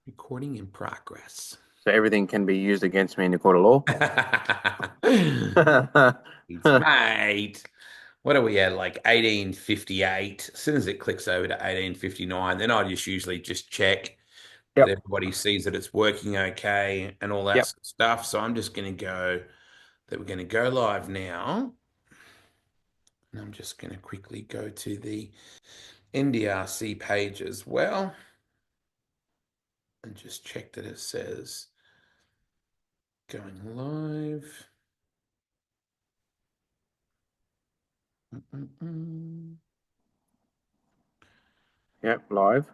Recording in progress. So everything can be used against me in the court of law. It's mate. What are we at? Like 1858. As soon as it clicks over to 1859, then I just usually just check that Yep. everybody sees that it's working okay and all that Yep. sort of stuff. So I'm just going to go that we're going to go live now. And I'm just going to quickly go to the NDRC page as well and just check that it says going live. Yep. Live.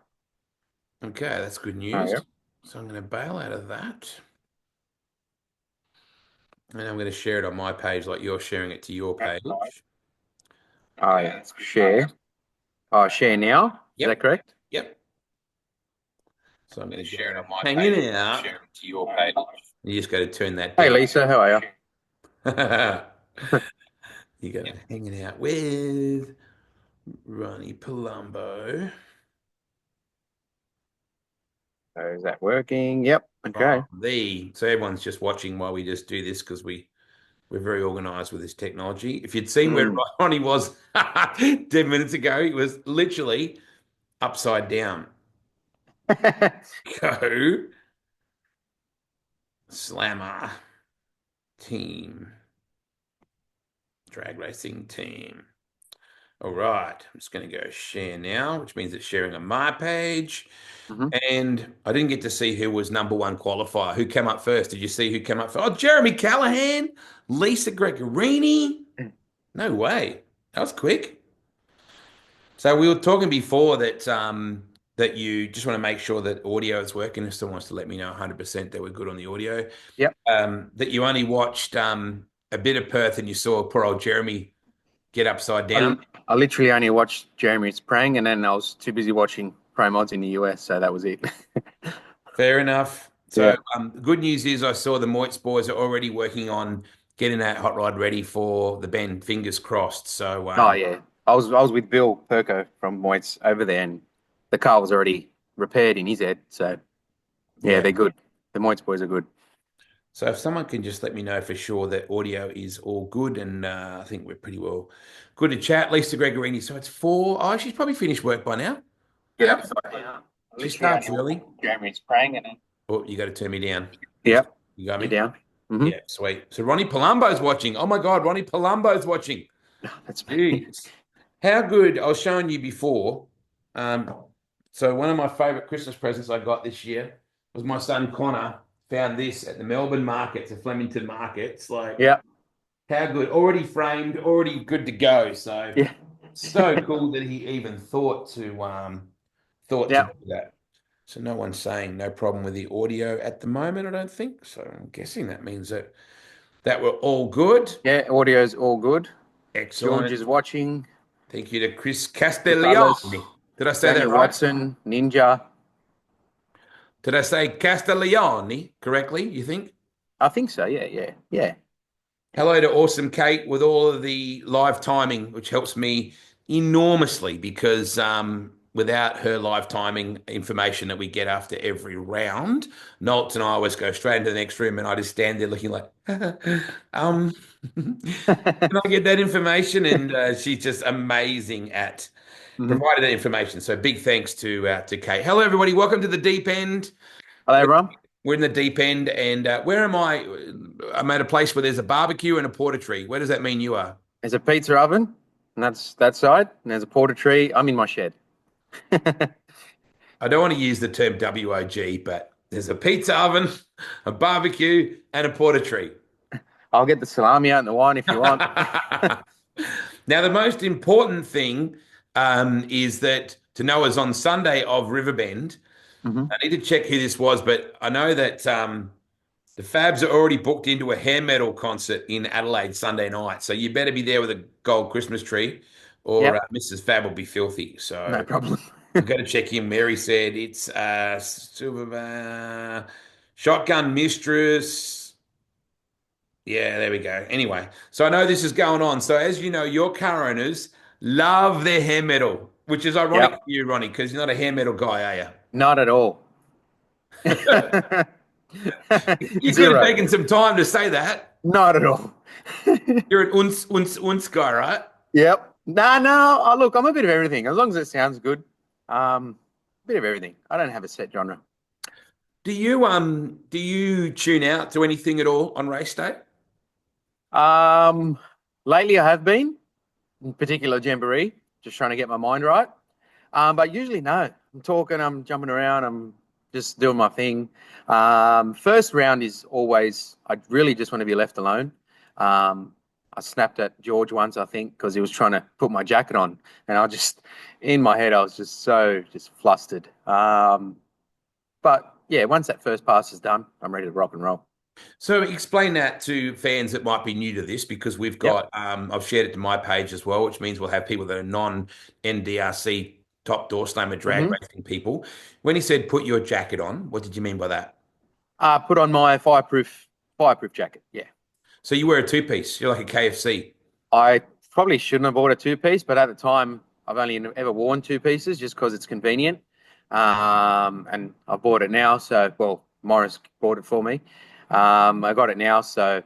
Okay, that's good Oh, news. yep. So I'm going to bail out of that. And I'm going to share it on my page like you're sharing it to your Yep. page. Live. Oh, yeah. Share. Oh, share now. Is that Yep. correct? Yep. So I'm going to Share it on my hang page. in out. Share it to your page. You just got to turn that Hey, down. Lisa. How are You got to hanging out with Ronnie Palumbo. you? Is that working? Yep. Okay. So everyone's just watching while we just do this because we're very organized with this technology. If you'd seen where Mm. Ronnie was 10 minutes ago, he was literally upside down. Go Slammer team, drag racing team. All right, I'm just going to go share now, which means it's sharing on my page. hmm And I didn't get to see who was number one qualifier. Who came up first? Did you see who came up first? Oh, Jeremy Callahan, Lisa Gregorini. No way. That was quick. So we were talking before that you just want to make sure that audio is working. If someone wants to let me know 100% that we're good on the audio. Yep. That you only watched a bit of Perth and you saw poor old Jeremy get upside I, down. I literally only watched Jeremy's praying, and then I was too busy watching Pro Mods in the US, so that was it. Fair enough. So Yeah. the good news is I saw the Moits boys are already working on getting that hot rod ready for the bend. Fingers crossed. So Oh yeah, I was with Bill Perko from Moits over there, and the car was already repaired in his head. So yeah, yeah. they're good. The Moits boys are good. So if someone can just let me know for sure that audio is all good, and I think we're pretty well good to chat. Lisa Gregorini. So it's 4. Oh, she's probably finished work by now. Yeah. Yep. So, yeah. She Literally, starts only early. Jeremy's praying, and then Oh, you got to turn me down. yeah, You got you're me? down. Yeah, sweet. So Ronnie Palumbo's watching. Oh my God, Ronnie Palumbo's watching. That's me. Jeez. How good. I was showing you before. Um, so one of my favorite Christmas presents I got this year was my son Connor found this at the Melbourne markets, the Flemington markets. Like, Yeah, how good. Already framed, already good to go. So yeah, so cool that he even thought to yeah. do that. So no one's saying no problem with the audio at the moment, I don't think. So I'm guessing that means that we're all good. Yeah, audio's all good. George Excellent. is watching. Thank you to Chris The fellas, Castiglione. Did I say that Daniel right? Watson, Ninja. Did I say Castiglione correctly, you think? I think so. Yeah, yeah, yeah. Hello to Awesome Kate with all of the live timing, which helps me enormously because without her live timing information that we get after every round, Nolt and I always go straight into the next room and I just stand there looking like, um, can I get that information? And she's just amazing at hmm providing that information. So big thanks to Kate. Hello, everybody. Welcome to the deep end. Hello, everyone. We're in the deep end, and where am I? I'm at a place where there's a barbecue and a porta tree. Where does that mean you are? There's a pizza oven, and that's that side. And there's a porta tree. I'm in my shed. I don't want to use the term WOG, but there's a pizza oven, a barbecue, and a porta tree. I'll get the salami out and the wine if you want. Now, the most important thing is that to know is on Sunday of Riverbend. hmm I need to check who this was, but I know that the Fabs are already booked into a hair metal concert in Adelaide Sunday night. So you better be there with a gold Christmas tree or Yep, Mrs. Fab will be filthy. no So problem. I've got to check in. Mary said it's Shotgun Mistress. Yeah, there we go. Anyway, so I know this is going on. So as you know, your car owners love their hair metal. which is ironic for Yep. you, Ronnie, because you're not a hair metal guy, are you? Not at all. You could have Zero. taken some time to say that. Not at all. You're an uns guy, right? Yep. No. Oh, look, I'm a bit of everything. As long as it sounds good. A bit of everything. I don't have a set genre. Do you tune out to anything at all on race day? Um, lately I have been, in particular Jamboree, just trying to get my mind right. But usually no. I'm talking, I'm jumping around, I'm just doing my thing. First round is always, I really just want to be left alone. I snapped at George once, I think, because he was trying to put my jacket on, and in my head, I was just flustered. But yeah, once that first pass is done, I'm ready to rock and roll. So explain that to fans that might be new to this, because we've Yep. got I've shared it to my page as well, which means we'll have people that are non-NDRC top door slammer drag hmm racing people. When he said put your jacket on, what did you mean by that? Put on my fireproof jacket. Yeah. So you wear a two-piece. You're like a KFC. I probably shouldn't have bought a two piece, but at the time, I've only ever worn two pieces just because it's convenient. And I bought it now. So, well, Morris bought it for me. I got it now. So,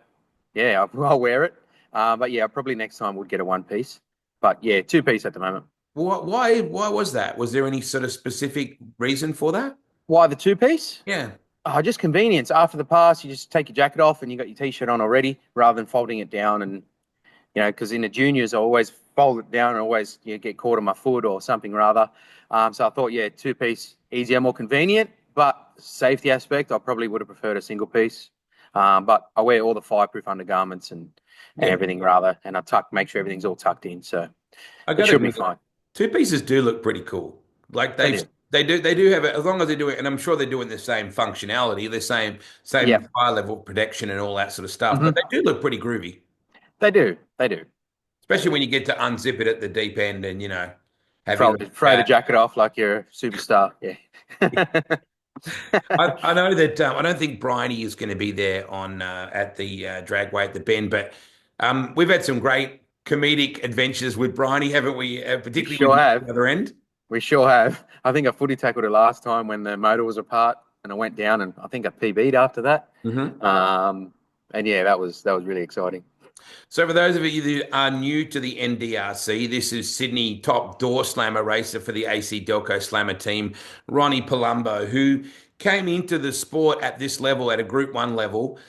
yeah, I'll wear it. But yeah, probably next time would get a one piece. But yeah, two piece at the moment. Why was that? Was there any sort of specific reason for that? Why the two piece? Yeah. Oh, just convenience. After the pass, you just take your jacket off and you got your t-shirt on already, rather than folding it down and because in the juniors I always fold it down and always get caught on my foot or something rather. So I thought, yeah, two piece, easier, more convenient, but safety aspect, I probably would have preferred a single piece. But I wear all the fireproof undergarments and Yeah. everything rather, and make sure everything's all tucked in, so I it got to should be admit, fine. two pieces do look pretty cool. Like They do. they do have it, as long as they do it, and I'm sure they're doing the same functionality, the same Yeah. high level protection and all that sort of stuff. But hmm they do look pretty groovy, They do. They do. especially when you get to unzip it at the deep end and have your little Throw the chat. jacket off like you're a superstar. Yeah. I know that I don't think Bryony is going to be there on at the Dragway at the Bend, but we've had some great comedic adventures with Bryony, haven't we? We Particularly with sure you at have. the other end. We sure have. I think I footy tackled it last time when the motor was apart and I went down and I think I PB'd after that. Hmm. Um, and yeah, that was really exciting. So, for those of you that are new to the NDRC, this is Sydney top door slammer racer for the AC Delco Slammer team, Ronnie Palumbo, who came into the sport at this level, at a Group 1 level,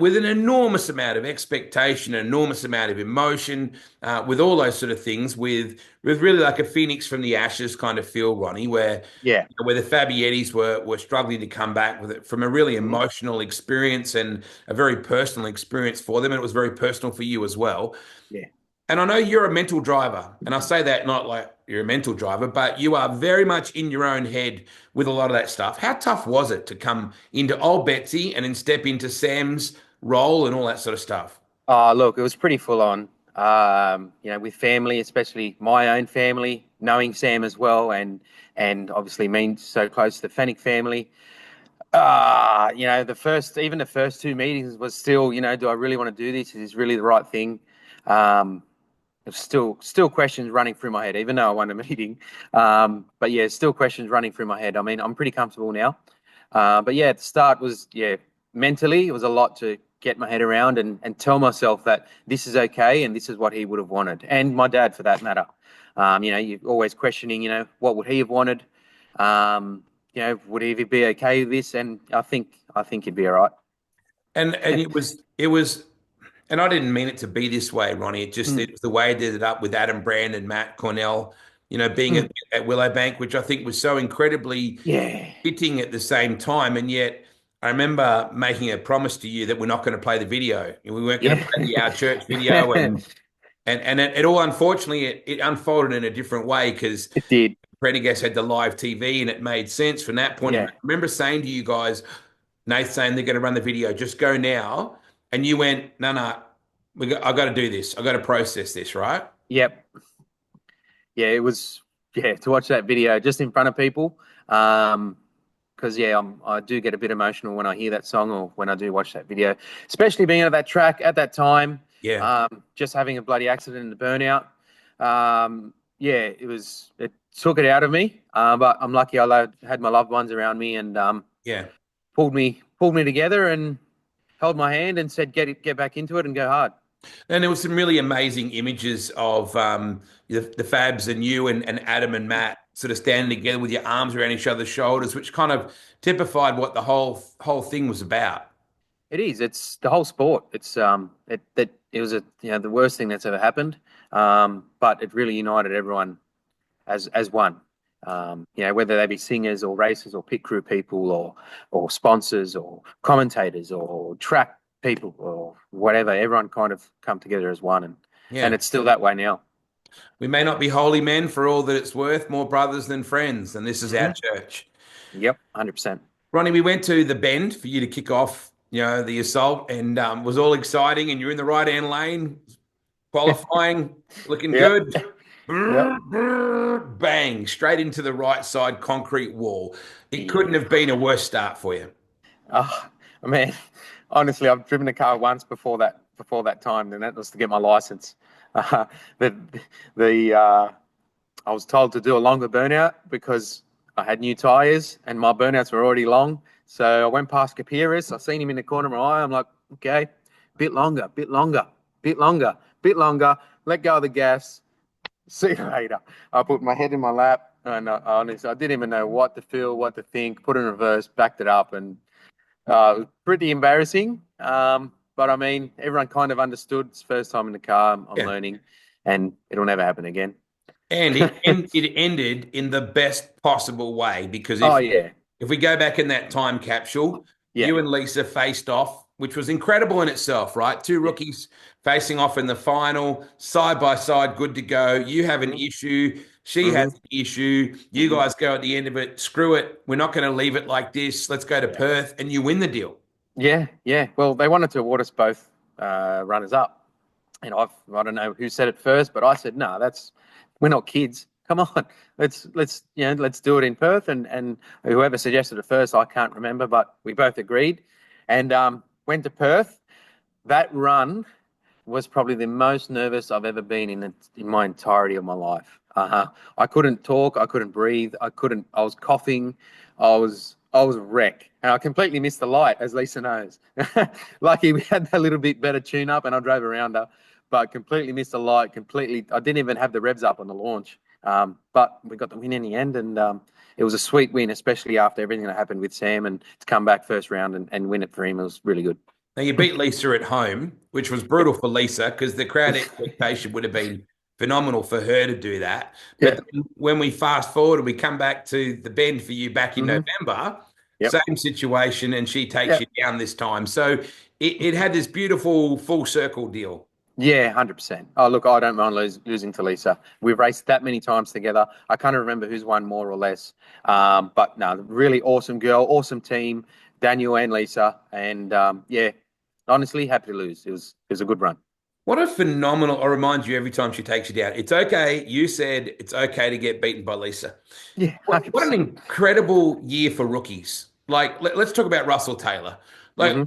with an enormous amount of expectation, an enormous amount of emotion, with all those sort of things, with really like a phoenix from the ashes kind of feel, Ronnie, Yeah. where the Fabiettis were struggling to come back with it from a really Mhm. emotional experience and a very personal experience for them. And it was very personal for you as well. Yeah. And I know you're a mental driver. And I say that not like you're a mental driver, but you are very much in your own head with a lot of that stuff. How tough was it to come into old Betsy and then step into Sam's role and all that sort of stuff? Look, it was pretty full on. With family, especially my own family, knowing Sam as well, and obviously being so close to the Fennec family. The first two meetings was still, do I really want to do this? Is this really the right thing? Um, There's still questions running through my head, even though I won a meeting. But yeah, still questions running through my head. I mean, I'm pretty comfortable now. But yeah, at the start was, yeah, mentally, it was a lot to get my head around and tell myself that this is okay and this is what he would have wanted. And my dad, for that matter. You're always questioning, what would he have wanted? Would he be okay with this? And I think he'd be all right. And it was and I didn't mean it to be this way, Ronnie. It Mm, was the way I did it up with Adam Brand and Matt Cornell, being mm. at Willowbank, which I think was so incredibly Yeah. fitting at the same time. And yet I remember making a promise to you that we're not going to play the video. We weren't going to Yeah. play the Our Church video. And it all, unfortunately, it unfolded in a different way because It did. Prendergast had the live TV and it made sense from that point of view. Yeah. I remember saying to you guys, Nath saying they're going to run the video, just go now. And you went, no, I got to do this. I got to process this, right? Yep. Yeah, it was, yeah, to watch that video just in front of people. Because yeah, I do get a bit emotional when I hear that song or when I do watch that video, especially being at that track at that time, Yeah. just having a bloody accident and the burnout. Yeah, it took it out of me. But I'm lucky I had my loved ones around me and Yeah. pulled me together and held my hand and said, get back into it and go hard. And there was some really amazing images of the Fabs and you and Adam and Matt sort of standing together with your arms around each other's shoulders, which kind of typified what the whole thing was about. It is. It's the whole sport. It's it was the worst thing that's ever happened. But it really united everyone as one. Whether they be singers or racers or pit crew people or sponsors or commentators or track people or whatever, everyone kind of come together as one, and Yeah. it's still that way now. We may not be holy men for all that it's worth, more brothers than friends, and this is our church. Yep, 100%. Ronnie, we went to the Bend for you to kick off, the assault, and was all exciting, and you're in the right-hand lane, qualifying, looking Yep. good. Yep. Bang, straight into the right side concrete wall. It couldn't have been a worse start for you. Oh, man, honestly, I've driven a car once before that time, and that was to get my license. The I was told to do a longer burnout because I had new tires and my burnouts were already long. So I went past Capiris. I seen him in the corner of my eye. I'm like, okay, bit longer, bit longer, bit longer, bit longer. Let go of the gas. See you later. I put my head in my lap, and honestly, I didn't even know what to feel, what to think. Put it in reverse, backed it up, and it was pretty embarrassing. But I mean, everyone kind of understood. It's first time in the car. I'm learning, and it'll never happen again. And it ended in the best possible way because if we go back in that time capsule, you and Lisa faced off, which was incredible in itself, right? Two rookies facing off in the final, side by side, good to go. You have an issue. She has an issue. You guys go at the end of it. Screw it. We're not going to leave it like this. Let's go to Perth, and you win the deal. Yeah. Well, they wanted to award us both runners up, and I don't know who said it first, but I said, no, we're not kids. Come on, let's do it in Perth. And whoever suggested it first, I can't remember, but we both agreed, and went to Perth. That run was probably the most nervous I've ever been in my entirety of my life. I couldn't talk. I couldn't breathe. I was coughing. I was a wreck. And I completely missed the light, as Lisa knows. Lucky we had a little bit better tune up and I drove around her, but completely missed the light. I didn't even have the revs up on the launch. But we got the win in the end, and it was a sweet win, especially after everything that happened with Sam, and to come back first round and win it for him. It was really good. Now, you beat Lisa at home, which was brutal for Lisa because the crowd expectation would have been phenomenal for her to do that. But when we fast forward and we come back to the Bend for you back in November, same situation, and she takes you down this time. So it had this beautiful full circle deal. Yeah, 100%. Oh, look, I don't mind losing to Lisa. We've raced that many times together. I can't remember who's won more or less. But no, really awesome girl, awesome team, Daniel and Lisa. And honestly, happy to lose. It was a good run. What a phenomenal, I remind you every time she takes you down. It's okay. You said it's okay to get beaten by Lisa. Yeah. What an incredible year for rookies. Like, let's talk about Russell Taylor. Like,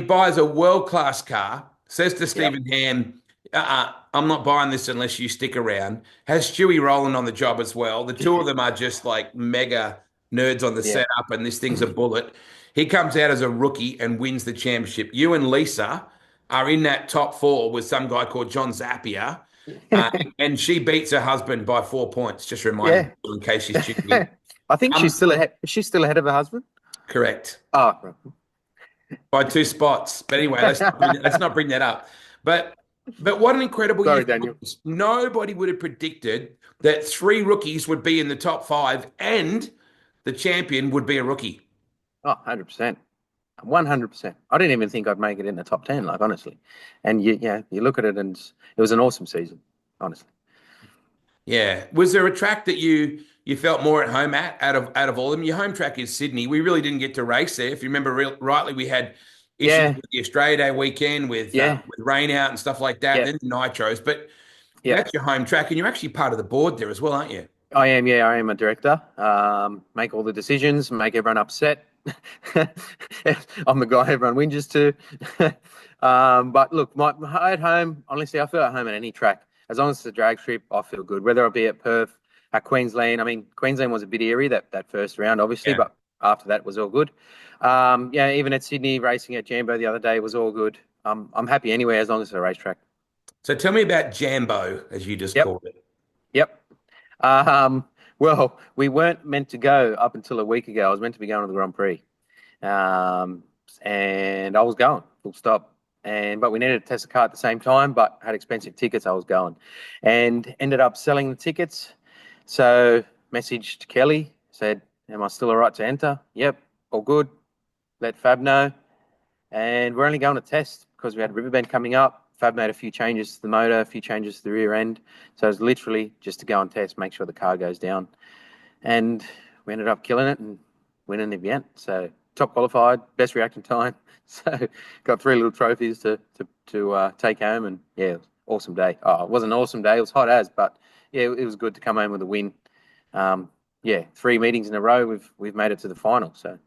buys a world-class car, says to Stephen Ham, I'm not buying this unless you stick around. Has Stewie Rowland on the job as well. The two of them are just like mega nerds on the setup, and this thing's a bullet. He comes out as a rookie and wins the championship. You and Lisa are in that top four with some guy called John Zapier, and she beats her husband by 4 points. Just remind you in case she's tuning in. I think she's still ahead. Is she still ahead of her husband? Correct. Oh, by 2 spots. But anyway, let's not bring that up. But what an incredible year. Daniel. Nobody would have predicted that 3 rookies would be in the top 5 and the champion would be a rookie. Oh, 100%. 100%. I didn't even think I'd make it in the top 10, like, honestly. And you look at it and it was an awesome season, honestly. Yeah. Was there a track that you felt more at home out of all of them? Your home track is Sydney. We really didn't get to race there. If you remember rightly, we had issues with the Australia Day weekend with rain out and stuff like that, then the nitros. But that's your home track, and you're actually part of the board there as well, aren't you? I am, I am a director. Make all the decisions, make everyone upset. I'm the guy everyone whinges to. But look, at home, honestly, I feel at home at any track. As long as it's a drag strip, I feel good. Whether it be at Perth, Queensland. I mean, Queensland was a bit eerie that first round, obviously, Yeah. but after that was all good. Yeah, even at Sydney, racing at Jambo the other day was all good. I'm happy anywhere as long as it's a racetrack. So tell me about Jambo, as you just Yep, called it. yep. Um, well, we weren't meant to go up until a week ago. I was meant to be going to the Grand Prix, um, and I was going full stop. But we needed to test the car at the same time, but had expensive tickets. I was going, and ended up selling the tickets. So messaged Kelly, said, "Am I still all right to enter?" Yep, all good. Let Fab know, and we're only going to test because we had Riverbend coming up. Fab made a few changes to the motor, a few changes to the rear end. So it's literally just to go and test, make sure the car goes down. And we ended up killing it and winning the event. So top qualified, best reaction time. So got 3 little trophies to take home. And yeah, it was an awesome day. Oh, it wasn't an awesome day. It was hot as, but yeah, it was good to come home with a win. Yeah, 3 meetings in a row. We've made it to the final. So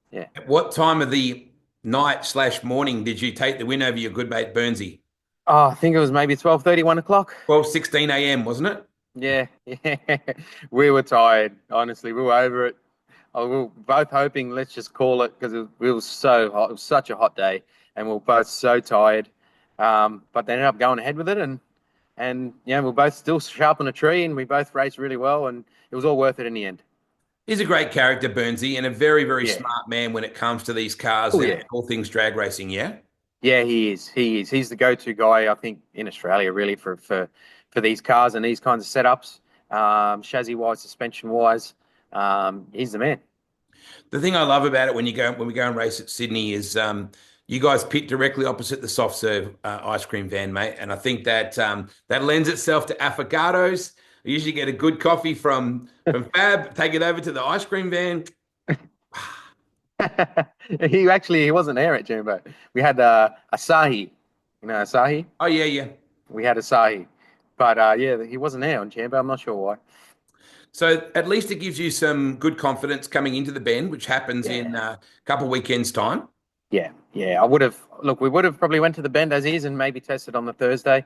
yeah. At what time of the night/morning did you take the win over your good mate Burnsy? Oh, I think it was maybe 12:30, 1 o'clock. 12:16 a.m., wasn't it? Yeah, yeah. We were tired. Honestly, we were over it. We were both hoping, let's just call it, because it was so hot. It was such a hot day, and we were both so tired. But they ended up going ahead with it, and yeah, we're both still sharp on a tree, and we both raced really well, and it was all worth it in the end. He's a great character, Burnsy, and a very, very Yeah. smart man when it comes to these cars Oh and yeah. all things drag racing. Yeah. Yeah, he is. He is. He's the go-to guy, I think, in Australia, really, for these cars and these kinds of setups. Chassis-wise, suspension-wise, he's the man. The thing I love about it when we go and race at Sydney is you guys pit directly opposite the soft serve ice cream van, mate, and I think that that lends itself to affogatos. I usually get a good coffee from Fab, take it over to the ice cream van. He wasn't there at Jumbo. We had Asahi. You know Asahi? Oh yeah, yeah. We had Asahi. But yeah, he wasn't there on Jumbo. I'm not sure why. So at least it gives you some good confidence coming into the bend, which happens in Yeah. a couple of weekends' time. Yeah, yeah. I would have look, we would have probably went to the bend as is and maybe tested on the Thursday.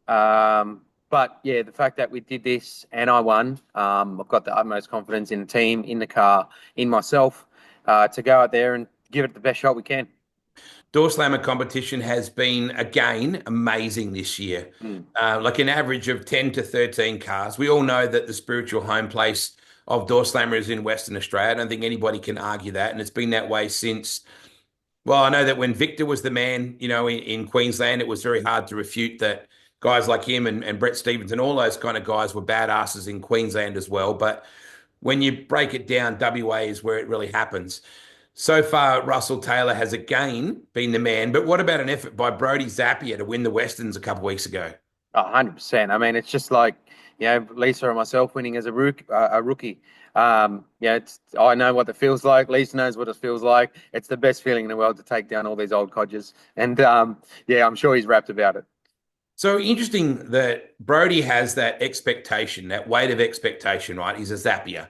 But yeah, the fact that we did this and I won, I've got the utmost confidence in the team, in the car, in myself, to go out there and give it the best shot we can. Doorslammer competition has been again amazing this year. Mm. Like an average of 10 to 13 cars. We all know that the spiritual home place of Doorslammer is in Western Australia. I don't think anybody can argue that. And it's been that way since, well, I know that when Victor was the man, in Queensland, it was very hard to refute that guys like him and Brett Stevens and all those kind of guys were badasses in Queensland as well. But when you break it down, WA is where it really happens. So far, Russell Taylor has again been the man. But what about an effort by Brody Zapier to win the Westerns a couple of weeks ago? 100%. I mean, it's just like, Lisa and myself winning as a rookie. Yeah, I know what it feels like. Lisa knows what it feels like. It's the best feeling in the world to take down all these old codgers. And yeah, I'm sure he's rapt about it. So interesting that Brody has that expectation, that weight of expectation, right? He's a Zapier.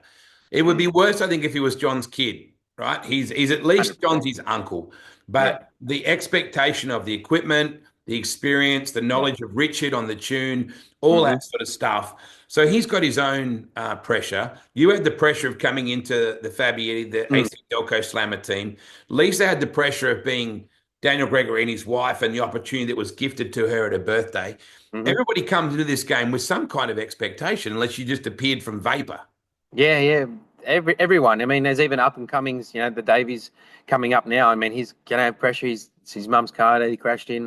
It would be Mm, worse, I think, if he was John's kid, right? He's at least John's 100%. his uncle. Yeah, But the expectation of the equipment, the experience, the yeah. knowledge of Richard on the tune, all Hmm. that sort of stuff. So he's got his own pressure. You had the pressure of coming into the Fabietti, the Mm, AC Delco Slammer team. Lisa had the pressure of being Daniel Gregory and his wife and the opportunity that was gifted to her at her birthday. hmm. Everybody comes into this game with some kind of expectation, unless you just appeared from vapor. Yeah, yeah. Everyone. I mean, there's even up and comings. The Davies coming up now. I mean, he's gonna have pressure. It's his mum's car that he crashed in.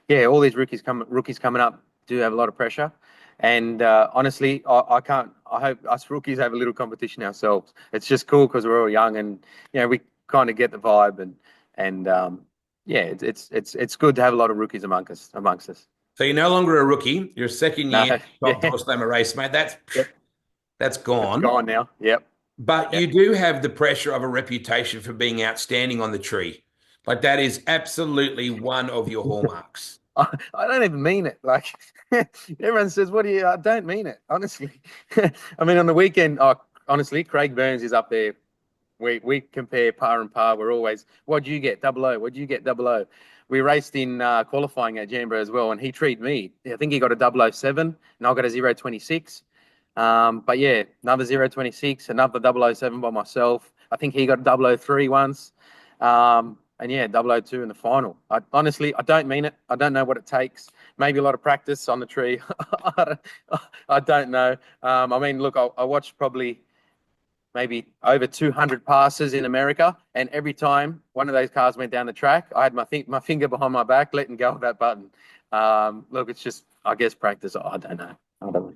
Yeah, all these rookies coming up do have a lot of pressure. And honestly, I can't. I hope us rookies have a little competition ourselves. It's just cool because we're all young and we kind of get the vibe and yeah, it's good to have a lot of rookies amongst us. So you're no longer a rookie. You're a second No, year top yeah, door slammer race, mate. That's yep, that's it's gone. gone now. Yep, But you yep. do have the pressure of a reputation for being outstanding on the tree. Like that is absolutely one of your hallmarks. I don't even mean it. Like everyone says, "What do you?" I don't mean it, honestly. I mean, on the weekend, honestly, Craig Burns is up there. We compare par and par. We're always, "What do you get? Double O. What do you get? Double O." We raced in qualifying at Jamboree as well, and he treated me. I think he got a 007, and I got a 026. But yeah, another 026, another 007 by myself. I think he got 003 once. And yeah, 002 in the final. Honestly, I don't mean it. I don't know what it takes. Maybe a lot of practice on the tree. I don't know. I mean, look, I watched probably maybe over 200 passes in America, and every time one of those cars went down the track, I had my finger behind my back, letting go of that button. Look, it's just, I guess, practice. I don't know. I don't know.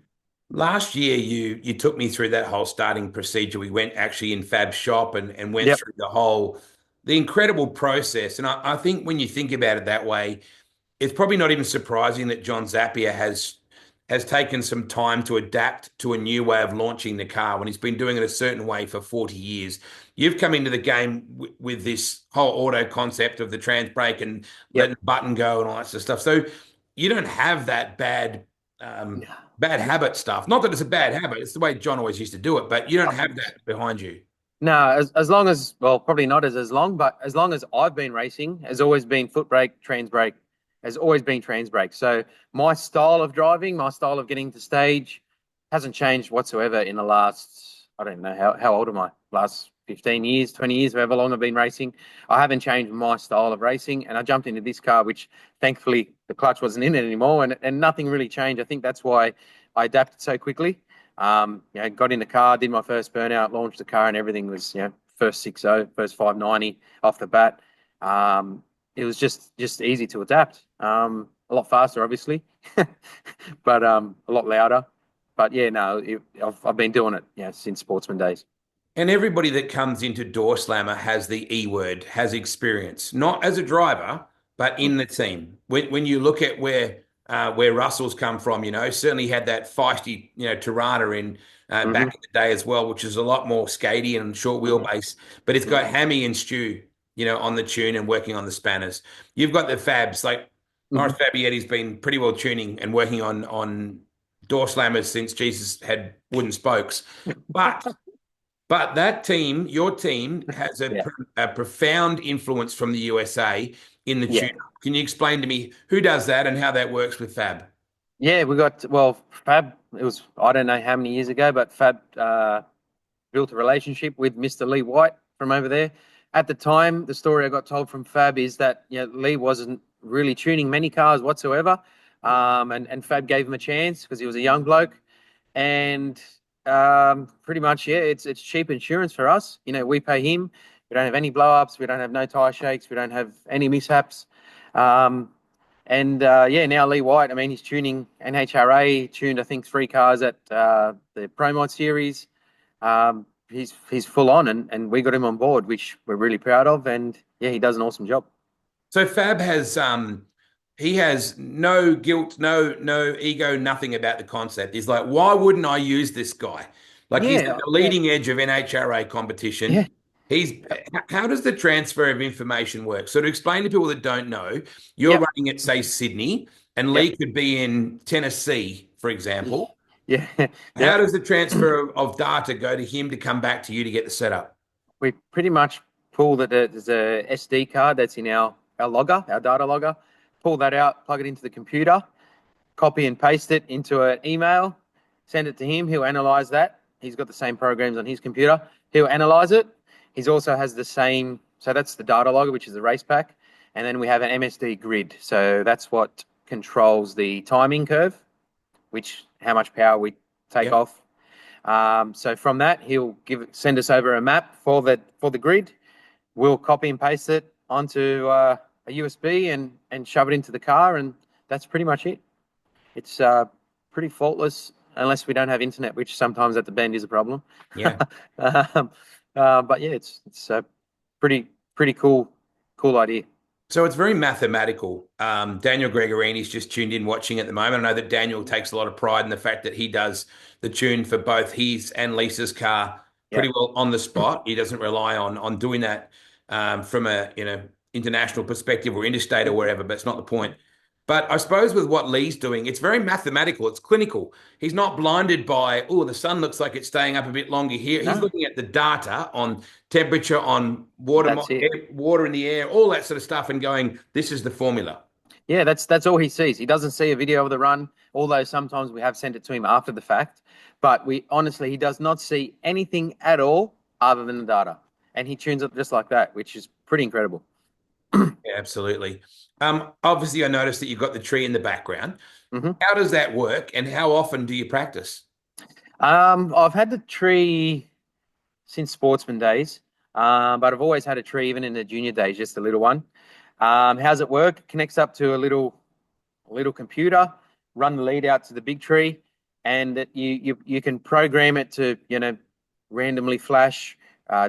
Last year, you took me through that whole starting procedure. We went actually in Fab's shop and went Yep. through the incredible process. And I think when you think about it that way, it's probably not even surprising that John Zappia has taken some time to adapt to a new way of launching the car when he's been doing it a certain way for 40 years. You've come into the game with this whole auto concept of the trans brake and letting Yep. the button go and all that sort of stuff. So you don't have that bad habit stuff. Not that it's a bad habit, it's the way John always used to do it, but you don't have that behind you. No, as long as, well, probably not as long, but as long as I've been racing, has always been foot brake, trans brake, has always been trans brake. So my style of driving, my style of getting to stage hasn't changed whatsoever in the last, I don't know, how old am I? Last 15 years, 20 years, however long I've been racing. I haven't changed my style of racing. And I jumped into this car, which thankfully the clutch wasn't in it anymore, and nothing really changed. I think that's why I adapted so quickly. Got in the car, did my first burnout, launched the car, and everything was, first 6.0, first 590 off the bat. It was just easy to adapt. A lot faster, obviously, but a lot louder. But yeah, no, I've been doing it, since sportsman days. And everybody that comes into Doorslammer has the E word, has experience, not as a driver, but in the team. When you look at where Russell's come from, certainly had that feisty, Tirana in back in the day as well, which is a lot more skatey and short wheelbase. But it's got Hammy and Stu, on the tune and working on the spanners. You've got the Fabs, like Morris Fabietti's been pretty well tuning and working on door slammers since Jesus had wooden spokes. But that team, your team, has a profound influence from the USA in the tune. Can you explain to me who does that and how that works with Fab? Yeah, Fab, it was, I don't know how many years ago, but Fab built a relationship with Mr. Lee White from over there. At the time, the story I got told from Fab is that Lee wasn't really tuning many cars whatsoever, and Fab gave him a chance because he was a young bloke, and pretty much, it's cheap insurance for us. We pay him. We don't have any blow-ups. We don't have no tire shakes. We don't have any mishaps. Now Lee White, I mean, he's tuning NHRA, tuned, I think, 3 cars at the Pro Mod series. He's full on, and we got him on board, which we're really proud of. And yeah, he does an awesome job. So Fab has he has no guilt, no ego, nothing about the concept. He's like, why wouldn't I use this guy? Like he's at the leading edge of NHRA competition. Yeah. How does the transfer of information work? So to explain to people that don't know, you're running at, say, Sydney, and Lee could be in Tennessee, for example. Yeah. How does the transfer of data go to him to come back to you to get the setup? We pretty much pull that there's a SD card that's in our logger, our data logger. Pull that out, plug it into the computer, copy and paste it into an email, send it to him. He'll analyze that. He's got the same programs on his computer. He'll analyze it. He also has the same, so that's the data logger, which is the race pack. And then we have an MSD grid. So that's what controls the timing curve, how much power we take off. So from that, he'll send us over a map for the grid. We'll copy and paste it onto a USB and shove it into the car, and that's pretty much it. It's pretty faultless unless we don't have internet, which sometimes at the bend is a problem. Yeah. But yeah, it's a pretty cool idea. So it's very mathematical. Daniel Gregorini's just tuned in watching at the moment. I know that Daniel takes a lot of pride in the fact that he does the tune for both his and Lisa's car pretty well on the spot. He doesn't rely on doing that from a international perspective or interstate or wherever, but it's not the point. But I suppose with what Lee's doing, it's very mathematical. It's clinical. He's not blinded by, the sun looks like it's staying up a bit longer here. No. He's looking at the data on temperature, on water in the air, all that sort of stuff, and going, this is the formula. Yeah, that's all he sees. He doesn't see a video of the run, although sometimes we have sent it to him after the fact. But we honestly, he does not see anything at all other than the data, and he tunes it just like that, which is pretty incredible. Yeah, absolutely. Obviously, I noticed that you've got the tree in the background. Hmm. How does that work, and how often do you practice? I've had the tree since sportsman days, but I've always had a tree even in the junior days, just a little one. How's it work? It connects up to a little computer, run the lead out to the big tree, and you can program it to randomly flash,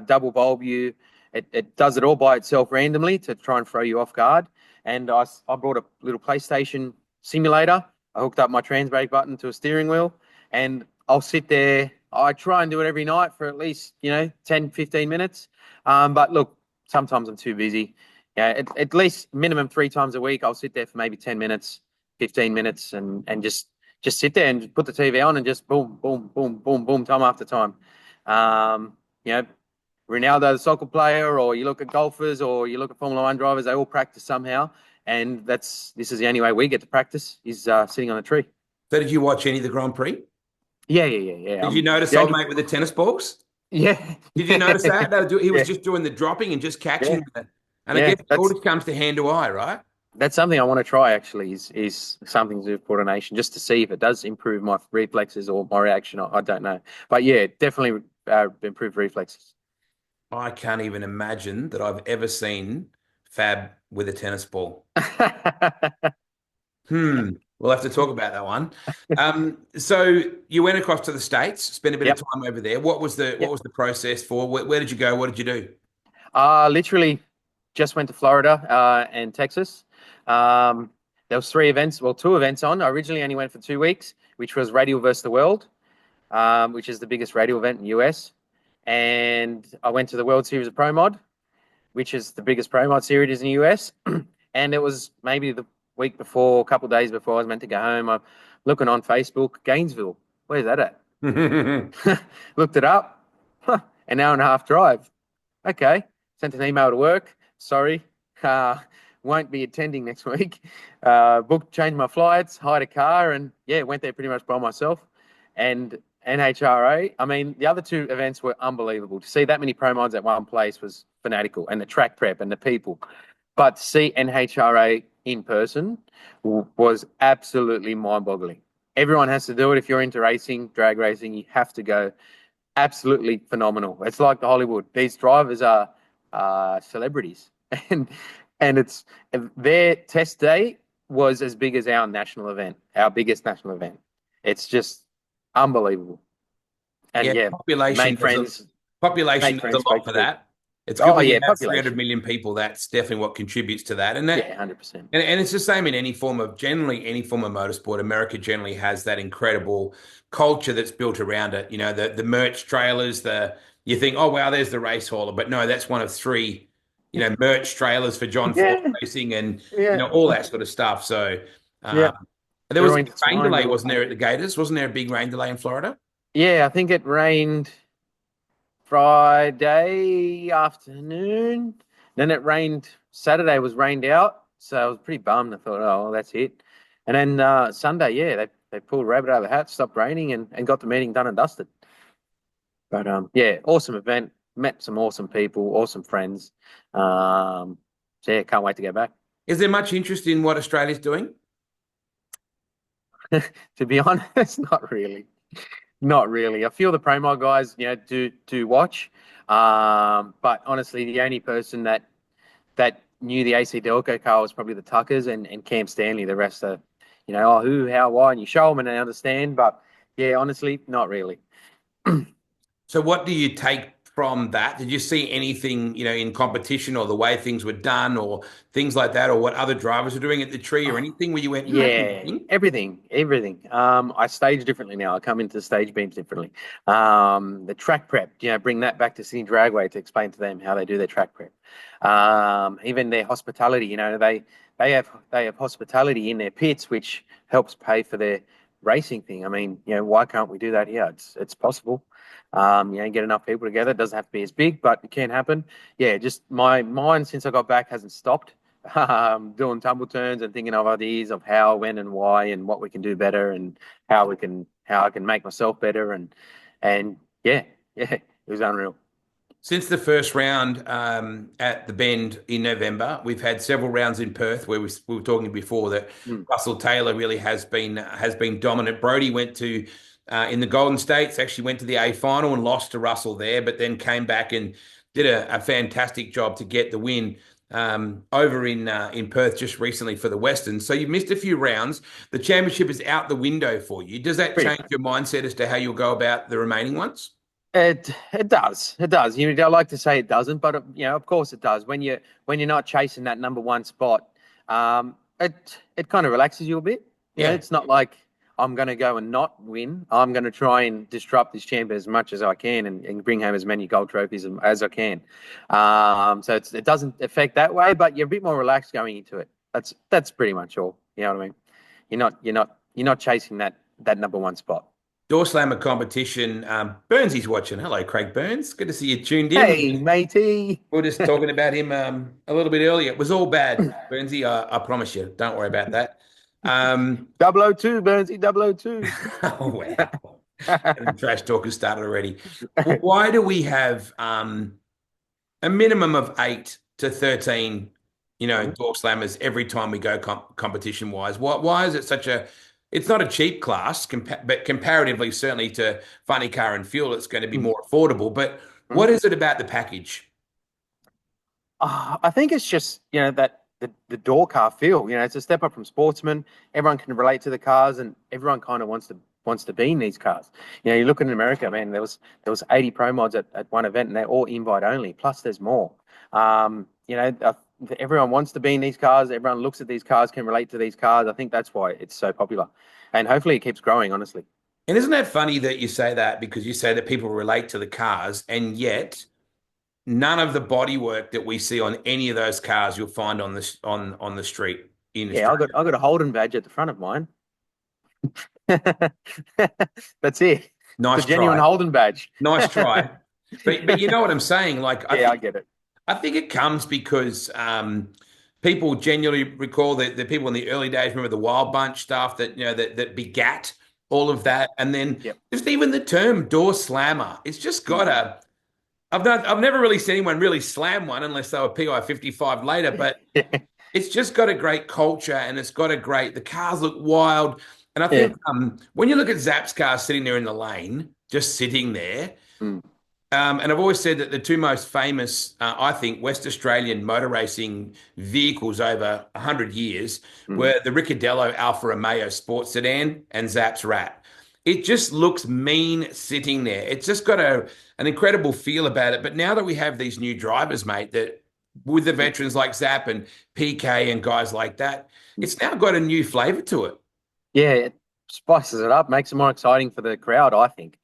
double bulb you. It does it all by itself randomly to try and throw you off guard. And I brought a little PlayStation simulator. I hooked up my trans brake button to a steering wheel, and I'll sit there. I try and do it every night for at least 10, 15 minutes. But look, sometimes I'm too busy. Yeah, at least minimum 3 times a week, I'll sit there for maybe 10 minutes, 15 minutes, and just sit there and put the TV on and just boom, boom, boom, boom, boom, time after time. Um, you know, Ronaldo, the soccer player, or you look at golfers, or you look at Formula One drivers, they all practice somehow, and this is the only way we get to practice is sitting on a tree. So, did you watch any of the Grand Prix? Yeah, yeah, yeah, yeah. Did you notice The old only, mate with the tennis balls? yeah, Did you notice that? He was yeah, just doing the dropping and just yeah, catching it. And I yeah. guess it all just comes to hand to eye, right? That's something I want to try actually is something to do with coordination just to see if it does improve my reflexes or my reaction. I don't know. But yeah, definitely improve reflexes. I can't even imagine that I've ever seen Fab with a tennis ball. Hmm. We'll have to talk about that one. So you went across to the States, spent a bit of Yep. time over there. What Yep. was the process for? Where did you go? What did you do? Literally just went to Florida and Texas. Um, there was 3 events, well, 2 events on. I originally only went for 2 weeks, which was Radial versus the World, which is the biggest radial event in the US. And I went to the World Series of Pro Mod, which is the biggest pro mod series in the US. And it was maybe the week before, a couple of days before I was meant to go home. I'm looking on Facebook, Gainesville. Where's that at? Looked it up. An hour and a half drive. Okay. Sent an email to work. Sorry. Uh, won't be attending next week. Changed my flights, hired a car, and yeah, went there pretty much by myself. And NHRA, I mean, the other 2 events were unbelievable. To see that many pro mods at one place was fanatical, and the track prep and the people. But to see NHRA in person was absolutely mind-boggling. Everyone has to do it. If you're into racing, drag racing, you have to go. Absolutely phenomenal. It's like the Hollywood. These drivers are celebrities, and it's their test day was as big as our national event, our biggest national event. It's just unbelievable. And Yeah, yeah, population made does a friends, population made does a friends, lot spoke for to people. that. It's good Oh when you yeah, have 300 population. million people. That's definitely what contributes to that. And Yeah, that 100%. and it's the same in generally any form of motorsport. America generally has that incredible culture that's built around it. You know, the merch trailers, you think, oh wow, there's the race hauler, but no, that's one of three, merch trailers for John Ford Yeah, Racing and yeah, all that sort of stuff. So yeah. there They're was all a big rain intertwined. delay, They're all wasn't there, at connected. the Gators? Wasn't there a big rain delay in Florida? Yeah, I think it rained Friday afternoon. Then it rained. Saturday was rained out, so I was pretty bummed. I thought, oh, well, that's it. And then Sunday, yeah, they pulled a rabbit out of the hat, stopped raining, and got the meeting done and dusted. But yeah, awesome event. Met some awesome people, awesome friends. So yeah, can't wait to go back. Is there much interest in what Australia's doing? To be honest, not really. Not really. I feel the promo guys, do watch. But honestly, the only person that knew the AC Delco car was probably the Tuckers and Cam Stanley. The rest are, oh, who, how, why, and you show them and they understand. But yeah, honestly, not really. So what do you take from that? Did you see anything, in competition or the way things were done or things like that, or what other drivers are doing at the tree or anything where you went, that's Yeah, interesting? everything, everything. I stage differently now. I come into the stage beams differently. The track prep, bring that back to Sydney Dragway to explain to them how they do their track prep. Even their hospitality, they have hospitality in their pits, which helps pay for their racing thing. I mean, why can't we do that here? It's possible. Get enough people together. It doesn't have to be as big, but it can happen. Yeah, just my mind since I got back hasn't stopped. doing tumble turns and thinking of ideas of how, when, and why, and what we can do better, and how I can make myself better, and yeah, yeah, it was unreal. Since the first round at the Bend in November, we've had several rounds in Perth where we were talking before that Mm. Russell Taylor really has been dominant. Brody went to in the Golden States, actually went to the A final and lost to Russell there, but then came back and did a fantastic job to get the win over in Perth just recently for the Western. So you've missed a few rounds. The championship is out the window for you. Does that Pretty change your mindset as to how you'll go about the remaining ones? It does. It does. You know, I like to say it doesn't, but you know, of course it does. When you're not chasing that number one spot, it kind of relaxes you a bit. You know, Yeah. it's not like I'm going to go and not win. I'm going to try and disrupt this champ as much as I can and bring home as many gold trophies as I can. So it doesn't affect that way, but you're a bit more relaxed going into it. That's pretty much all. You know what I mean? You're not chasing that number one spot. Doorslammer competition. Burnsy's watching. Hello, Craig Burns. Good to see you tuned in. Hey, matey. We were just talking about him a little bit earlier. It was all bad, Burnsy. I promise you. Don't worry about that. Double O two, Burnsy, double O two. Oh, wow. The trash talk has started already. Why do we have a minimum of 8 to 13, door slammers every time we go competition wise? Why is it such a, it's not a cheap class, but comparatively, certainly to funny car and fuel, it's going to be more affordable. But what is it about the package? I think it's just, you know, that the door car feel, you know, it's a step up from sportsman. Everyone can relate to the cars and everyone kind of wants to be in these cars. You know, you look in America, man, there was 80 pro mods at one event and they're all invite only. Plus there's more. You know, everyone wants to be in these cars. Everyone looks at these cars, can relate to these cars. I think that's why it's so popular. And hopefully it keeps growing, honestly. And isn't that funny that you say that because you say that people relate to the cars, and yet none of the bodywork that we see on any of those cars you'll find on the street in Yeah, Australia. I got a Holden badge at the front of mine. That's it. It's Nice a genuine try. Holden badge. Nice try. But you know what I'm saying? Like Yeah, I get it. I think it comes because people genuinely recall the people in the early days remember the Wild Bunch stuff that that begat all of that, and then Yep. just even the term door slammer. It's just got a. I've never really seen anyone really slam one unless they were PI 55 later, but it's just got a great culture and it's got a great. The cars look wild, and I Yeah. think when you look at Zap's car sitting there in the lane, just sitting there. Mm. And I've always said that the two most famous, I think, West Australian motor racing vehicles over 100 years Mm. were the Ricciardello Alfa Romeo sports sedan and Zap's Rat. It just looks mean sitting there. It's just got an incredible feel about it. But now that we have these new drivers, mate, that with the veterans like Zap and PK and guys like that, it's now got a new flavor to it. Yeah, it spices it up, makes it more exciting for the crowd, I think.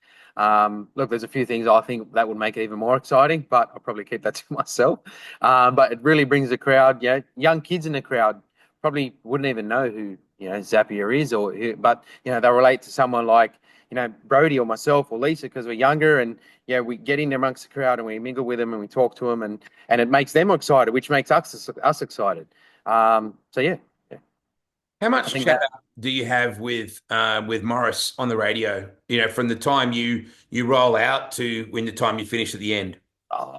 Look, there's a few things I think that would make it even more exciting, but I'll probably keep that to myself. But it really brings the crowd, you know, young kids in the crowd probably wouldn't even know who, you know, Zapier is but, you know, they'll relate to someone like, you know, Brody or myself or Lisa because we're younger and, yeah, we get in amongst the crowd and we mingle with them and we talk to them and it makes them excited, which makes us excited. So yeah, yeah. How I much think chat that do you have with Morris on the radio? You know, from the time you roll out to when the time you finish at the end.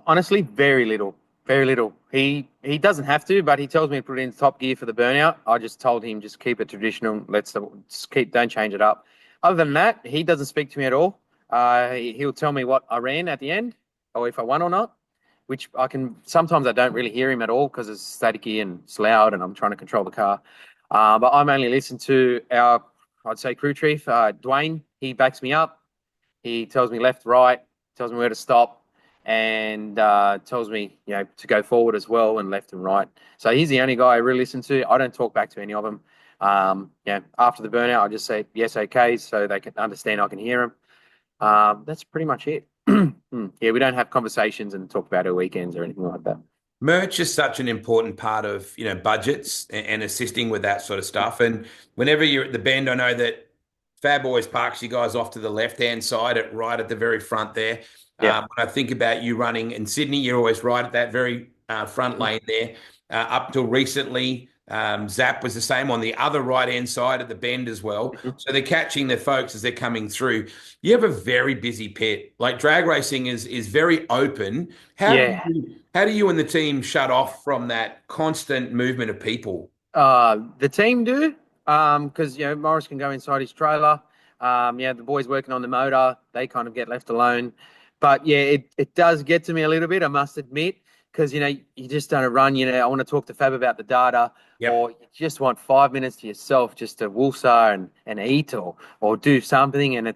honestly, very little, very little. He doesn't have to, but he tells me to put it in top gear for the burnout. I just told him just keep it traditional. Just keep, don't change it up. Other than that, he doesn't speak to me at all. He'll tell me what I ran at the end, or if I won or not. Which I can sometimes I don't really hear him at all because it's staticky and it's loud, and I'm trying to control the car. But I'm only listening to our, I'd say, crew chief, Dwayne. He backs me up. He tells me left, right, tells me where to stop, and tells me, you know, to go forward as well and left and right. So he's the only guy I really listen to. I don't talk back to any of them. Yeah, after the burnout, I just say yes, okay, so they can understand I can hear them. That's pretty much it. Yeah, we don't have conversations and talk about our weekends or anything like that. Merch is such an important part of, budgets and assisting with that sort of stuff. And whenever you're at the bend, I know that Fab always parks you guys off to the left-hand side right at the very front there. Yeah. When I think about you running in Sydney, you're always right at that very front lane there. up until recently. Zap was the same on the other right-hand side of the bend as well. Mhm. So they're catching the folks as they're coming through. You have a very busy pit. Like drag racing is very open. Yeah. How do you and the team shut off from that constant movement of people? The team do, because Morris can go inside his trailer. The boys working on the motor, they kind of get left alone. But yeah, it does get to me a little bit, I must admit, because you just don't run. I want to talk to Fab about the data, Yep. or you just want 5 minutes to yourself just to woosah and eat or do something, and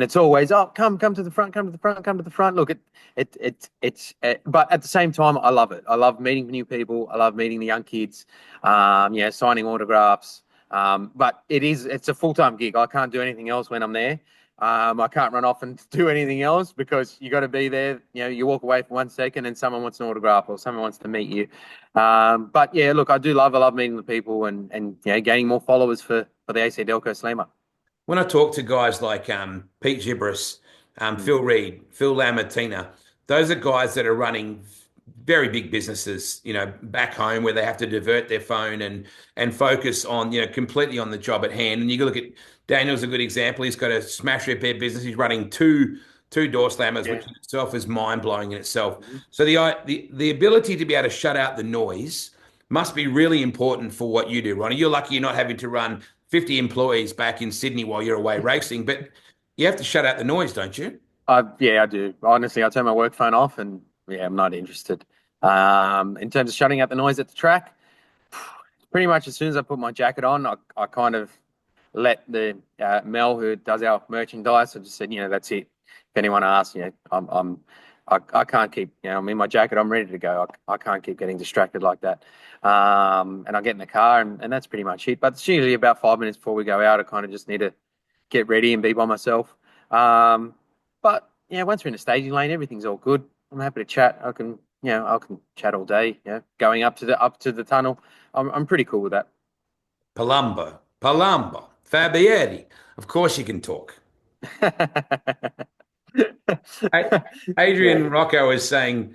it's always, oh, come to the front, come to the front, come to the front. Look, but at the same time, I love it. I love meeting new people. I love meeting the young kids. Signing autographs. But it's a full-time gig. I can't do anything else when I'm there. I can't run off and do anything else because you got to be there. You walk away for 1 second and someone wants an autograph or someone wants to meet you. But yeah, look, I love meeting the people and gaining more followers for the AC Delco Slammer. When I talk to guys like Pete Gibris, Mm. Phil Reed, Phil Lamartina, those are guys that are running very big businesses, back home where they have to divert their phone and focus on, completely on the job at hand. And you can look at Daniel's a good example. He's got a smash repair business. He's running two door slammers, Yeah. which in itself is mind blowing in itself. Mhm. So the ability to be able to shut out the noise must be really important for what you do, Ronnie. You're lucky you're not having to run 50 employees back in Sydney while you're away racing, but you have to shut out the noise, don't you? Yeah, I do. Honestly, I turn my work phone off and yeah, I'm not interested. In terms of shutting out the noise at the track, pretty much as soon as I put my jacket on, I kind of let the Mel who does our merchandise. I just said, that's it. If anyone asks, I can't keep, I'm in my jacket. I'm ready to go. I can't keep getting distracted like that. And I get in the car and that's pretty much it. But it's usually about 5 minutes before we go out. I kind of just need to get ready and be by myself. But yeah, once we're in the staging lane, everything's all good. I'm happy to chat. I can chat all day. Going up to the tunnel. I'm pretty cool with that. Palumbo, Fabieri. Of course you can talk. A- Yeah, Adrian Rocco is saying,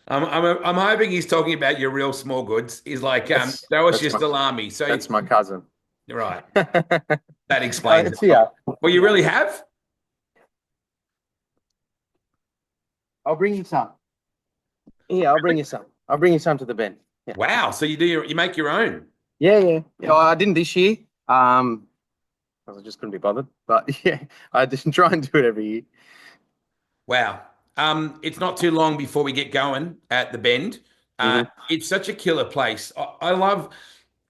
I'm hoping he's talking about your real small goods. He's like, that's show us that's your my salami. So, that's my cousin. right, that explains it. It's here. Well, you really have? I'll bring you some. Yeah, I'll bring you some. I'll bring you some to the bin. Yeah. Wow. So you make your own. Yeah. I didn't this year. I just couldn't be bothered. But yeah, I just try and do it every year. Wow. It's not too long before we get going at the Bend. Hmm. It's such a killer place. I love,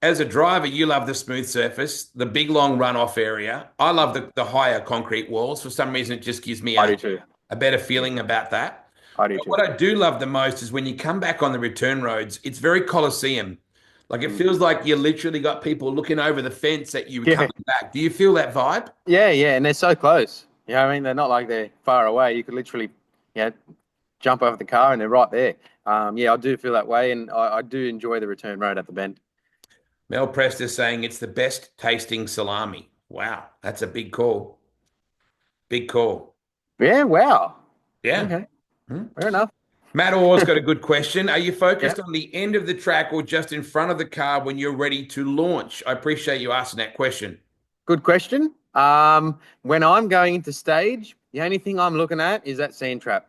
as a driver, you love the smooth surface, the big long runoff area. I love the higher concrete walls. For some reason, it just gives me I do too. a better feeling about that. I do But too. what I do love the most is when you come back on the return roads, it's very Colosseum. Like it Mm. feels like you literally got people looking over the fence at you Yeah, coming back. Do you feel that vibe? yeah, and they're so close. I mean, they're not like they're far away. You could literally, yeah, jump over the car and they're right there. Yeah, I do feel that way, and I do enjoy the return road at the bend. Mel Prest saying it's the best tasting salami. Wow, that's a big call. Big call. Yeah, wow. Yeah. Okay, Hmm. fair enough. Matt Orr's got a good question. Are you Yeah, focused on the end of the track or just in front of the car when you're ready to launch? I appreciate you asking that question. good question. When I'm going into stage, the only thing I'm looking at is that sand trap.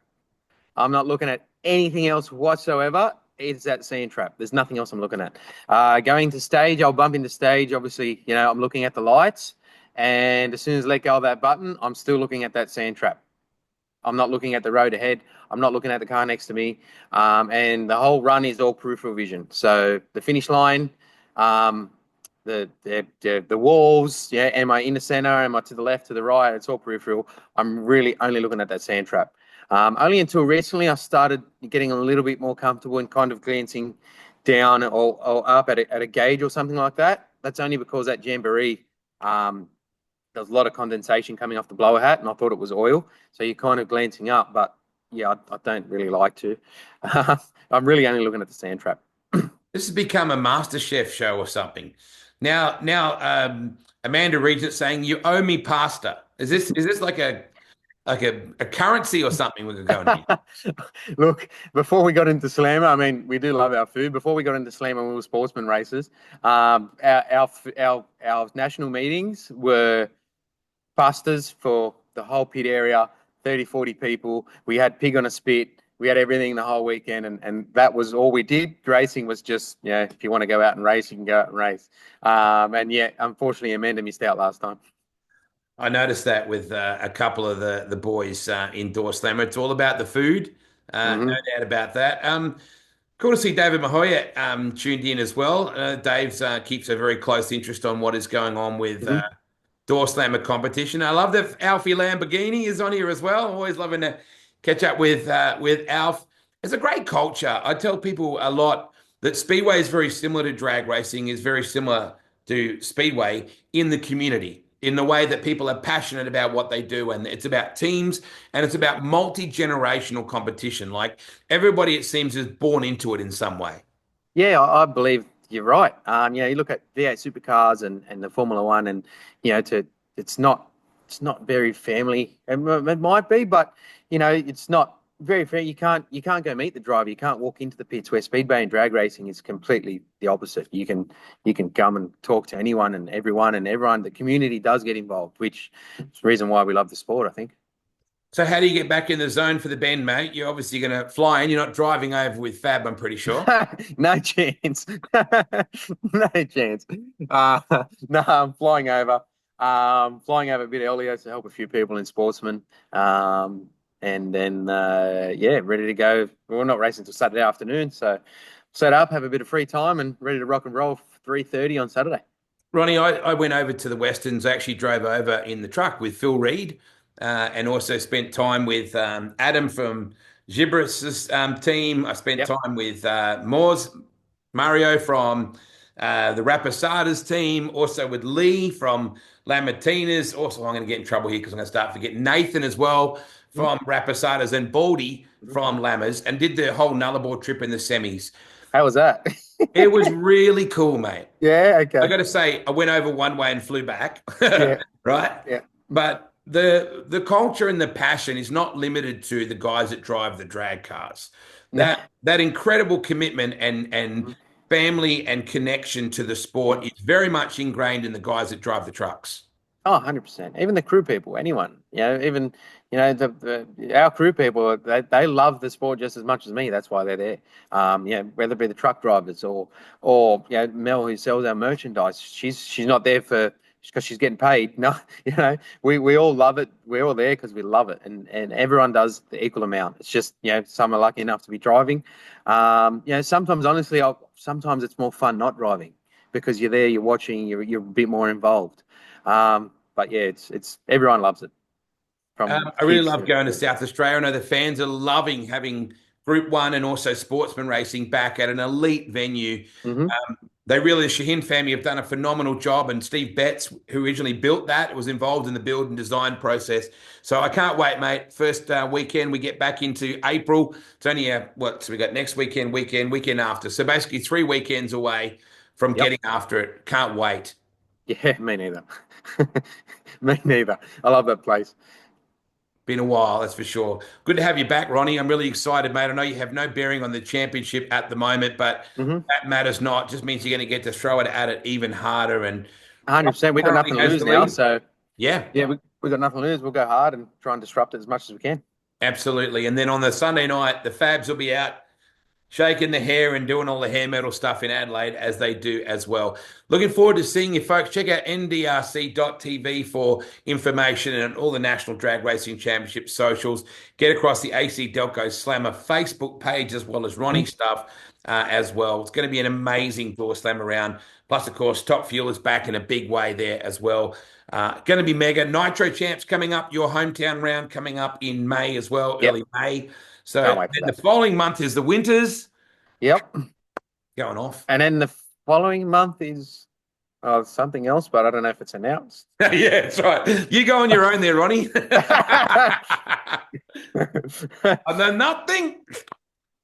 I'm not looking at anything else whatsoever. It's that sand trap. There's nothing else I'm looking at. Going to stage, I'll bump into stage. Obviously, I'm looking at the lights. And as soon as I let go of that button, I'm still looking at that sand trap. I'm not looking at the road ahead. I'm not looking at the car next to me. And the whole run is all peripheral vision. So the finish line, um, the walls, yeah, am I in the center? Am I to the left, to the right? It's all peripheral. I'm really only looking at that sand trap. Only until recently I started getting a little bit more comfortable and kind of glancing down or up at a gauge or something like that. That's only because that Jamboree, there was a lot of condensation coming off the blower hat, and I thought it was oil. So you're kind of glancing up, but yeah, I don't really like to. I'm really only looking at the sand trap. This has become a Master Chef show or something. Now, Amanda Regent saying you owe me pasta. Is this like like a currency or something we could go and eat. Look, before we got into Slammer, I mean, we do love our food. Before we got into Slammer, we were sportsman races. Our national meetings were busters for the whole pit area, 30, 40 people. We had pig on a spit. We had everything the whole weekend, and that was all we did. Racing was just, if you want to go out and race, you can go out and race. And yeah, unfortunately, Amanda missed out last time. I noticed that with a couple of the boys in Doorslammer. It's all about the food, no doubt about that. Cool to see David Mahoya tuned in as well. Dave's keeps a very close interest on what is going on with Doorslammer competition. I love that Alfie Lamborghini is on here as well. Always loving to catch up with Alf. It's a great culture. I tell people a lot that Speedway is very similar to drag racing, is very similar to Speedway in the community, in the way that people are passionate about what they do. And it's about teams and it's about multi-generational competition. Like everybody, it seems, is born into it in some way. Yeah, I believe you're right. You look at V8 supercars and the Formula One, and it's not very family. It might be, but it's not very fair. You can't go meet the driver. You can't walk into the pits, where speedway and drag racing is completely the opposite. You can come and talk to anyone and everyone. The community does get involved, which is the reason why we love the sport, I think. So how do you get back in the zone for the bend, mate? You're obviously going to fly in. You're not driving over with Fab, I'm pretty sure. No chance. No chance. No, I'm flying over. Flying over a bit earlier to help a few people in Sportsman. And then, ready to go. We're not racing until Saturday afternoon. So set up, have a bit of free time and ready to rock and roll for 3:30 on Saturday. Ronnie, I went over to the Westerns, actually drove over in the truck with Phil Reed and also spent time with Adam from Gibris's team. I spent time with Mario from the Rapasadas team, also with Lee from Lamartina's. Also, I'm going to get in trouble here because I'm going to start forgetting Nathan as well from Rapasadas and Baldy from Lammers, and did the whole Nullarbor trip in the semis. How was that? It was really cool, mate. Yeah, okay. I got to say, I went over one way and flew back, right? Yeah. But the culture and the passion is not limited to the guys that drive the drag cars. That incredible commitment and family and connection to the sport is very much ingrained in the guys that drive the trucks. Oh, 100%. Even the crew people, anyone, even, our crew people, they love the sport just as much as me. That's why they're there. Whether it be the truck drivers or Mel, who sells our merchandise, she's not there because she's getting paid. No, we all love it. We're all there because we love it, and everyone does the equal amount. It's just, some are lucky enough to be driving. Sometimes, honestly, sometimes it's more fun not driving because you're there, you're watching, you're a bit more involved. But yeah, it's everyone loves it. I really love going to South Australia. I know the fans are loving having Group 1 and also sportsman racing back at an elite venue. They really, the Shaheen family have done a phenomenal job, and Steve Betts, who originally built that, was involved in the build and design process. So I can't wait, mate. First weekend, we get back into April. It's only so we got next weekend after. So basically 3 weekends away from getting after it. Can't wait. Yeah, me neither. Me neither. I love that place. Been a while, that's for sure. Good to have you back, Ronnie. I'm really excited, mate. I know you have no bearing on the championship at the moment, but that matters not. It just means you're going to get to throw it at it even harder. And 100%. We've got nothing to lose now. So yeah, we've got nothing to lose. We'll go hard and try and disrupt it as much as we can. Absolutely. And then on the Sunday night, the Fabs will be out shaking the hair and doing all the hair metal stuff in Adelaide, as they do as well. Looking forward to seeing you folks. Check out ndrc.tv for information and all the National Drag Racing Championship socials. Get across the AC Delco Slammer Facebook page as well as Ronnie stuff as well. It's going to be an amazing Doorslammer round. Plus, of course, Top Fuel is back in a big way there as well. Going to be mega. Nitro Champs coming up, your hometown round coming up in May as well, early May. So then the following month is the Winters. Yep. Going off. And then the following month is something else, but I don't know if it's announced. Yeah, that's right. You go on your own there, Ronnie. I know nothing.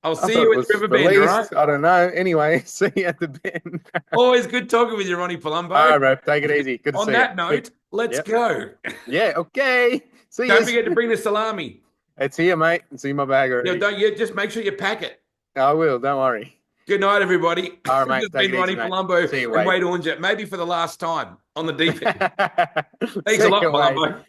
I'll see you at Riverbend, right? I don't know. Anyway, see you at the bend. Always good talking with you, Ronnie Palumbo. All right, bro. Take it easy. Good to see you. On that note, let's go. Yeah, okay. See Don't you. forget to bring the salami. It's here, mate. It's in my bag already. Yeah, don't you just make sure you pack it. I will. Don't worry. Good night, everybody. All right, mate. This has Take been it Ronnie easy, mate. Palumbo See you, and Wade. Wade Ornger, maybe for the last time on the deep end. Thanks See a lot, you, Wade. Palumbo.